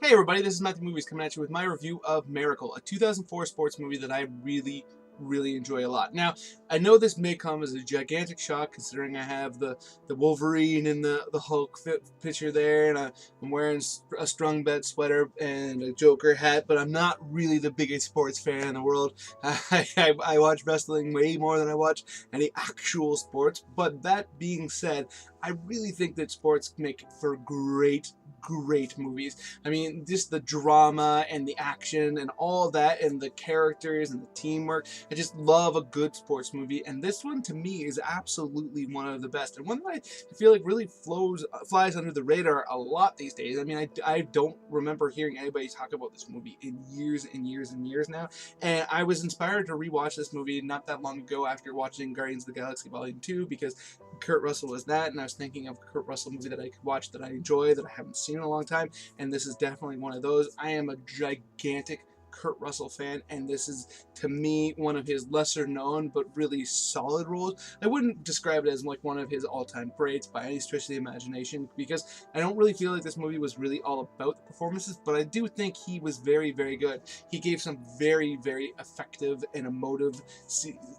Hey everybody, this is Matthew Movies coming at you with my review of Miracle, a 2004 sports movie that I really enjoy a lot. Now, I know this may come as a gigantic shock considering I have the Wolverine and the Hulk picture there, and I'm wearing a Strong Bet sweater and a Joker hat, but I'm not really the biggest sports fan in the world. I watch wrestling way more than I watch any actual sports, but that being said, I really think that sports make for great movies. I mean, just the drama and the action and all that and the characters and the teamwork. I just love a good sports movie, and this one to me is absolutely one of the best, and one that I feel like really flies under the radar a lot these days. I mean, I don't remember hearing anybody talk about this movie in years and years and years now, and I was inspired to rewatch this movie not that long ago after watching Guardians of the Galaxy Volume 2 because Kurt Russell was that, and I was thinking of a Kurt Russell movie that I could watch that I enjoy that I haven't seen in a long time, and this is definitely one of those. I am a gigantic Kurt Russell fan, and this is to me one of his lesser known but really solid roles. I wouldn't describe it as like one of his all-time greats by any stretch of the imagination because I don't really feel like this movie was really all about the performances, but I do think he was very good. He gave some very effective and emotive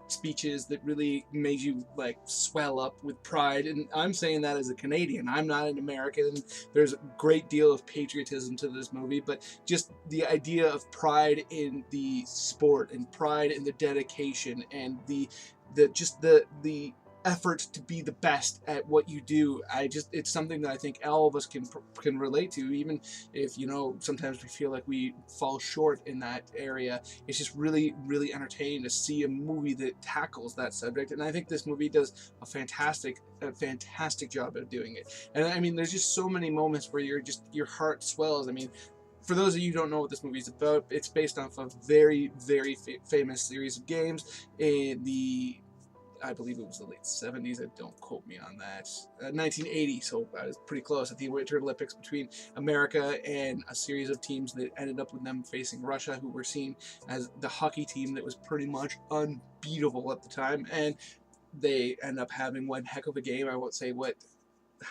speeches that really made you like swell up with pride, and I'm saying that as a Canadian. I'm not an American. There's a great deal of patriotism to this movie, but just the idea of pride in the sport and pride in the dedication and the effort to be the best at what you do. It's something that I think all of us can relate to, even if, you know, sometimes we feel like we fall short in that area. It's just really entertaining to see a movie that tackles that subject, and I think this movie does a fantastic job of doing it. And I mean, there's just so many moments where your heart swells. I mean, for those of you who don't know what this movie is about, it's based off a very famous series of games in I believe it was the late 70s. Don't quote me on that. 1980, so I was pretty close, at the Winter Olympics between America and a series of teams that ended up with them facing Russia, who were seen as the hockey team that was pretty much unbeatable at the time, and they end up having one heck of a game. I won't say what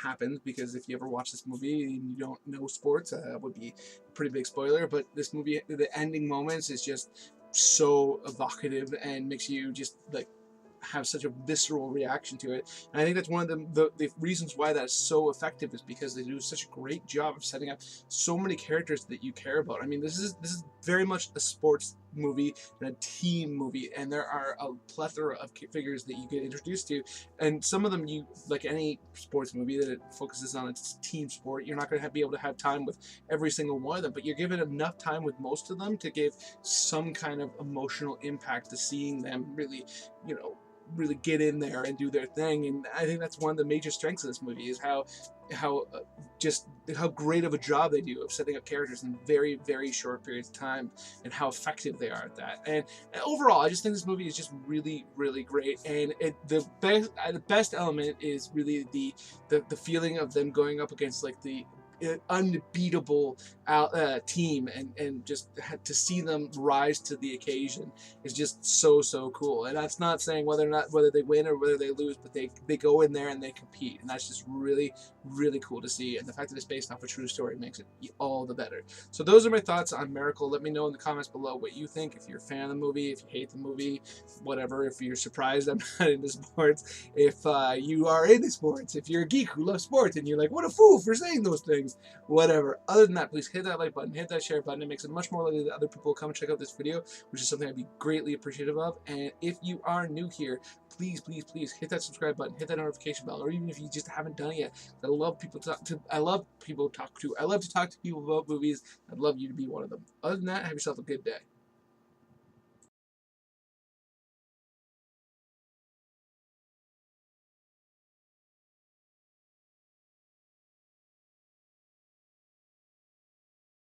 happens because if you ever watch this movie and you don't know sports, that would be a pretty big spoiler. But this movie, the ending moments is just so evocative and makes you just like have such a visceral reaction to it. And I think that's one of the reasons why that's so effective is because they do such a great job of setting up so many characters that you care about. I mean, this is very much a sports movie and a team movie, and there are a plethora of figures that you get introduced to, and some of them, you like any sports movie that it focuses on its team sport, you're not going to be able to have time with every single one of them, but you're given enough time with most of them to give some kind of emotional impact to seeing them really, you know, really get in there and do their thing. And I think that's one of the major strengths of this movie is how great of a job they do of setting up characters in very short periods of time, and how effective they are at that. And overall, I just think this movie is just really great. And the best element is really the feeling of them going up against like the unbeatable team, and just to see them rise to the occasion is just so cool. And that's not saying whether they win or whether they lose, but they go in there and they compete, and that's just really cool to see. And the fact that it's based off a true story makes it all the better. So those are my thoughts on Miracle. Let me know in the comments below what you think, if you're a fan of the movie, if you hate the movie, whatever, if you're surprised I'm not into sports, if you are into sports, if you're a geek who loves sports and you're like, what a fool for saying those things, whatever. Other than that, please hit that like button, hit that share button. It makes it much more likely that other people will come and check out this video, which is something I'd be greatly appreciative of. And if you are new here, please hit that subscribe button, hit that notification bell, or even if you just haven't done it yet. I love to talk to people about movies. I'd love you to be one of them. Other than that, have yourself a good day.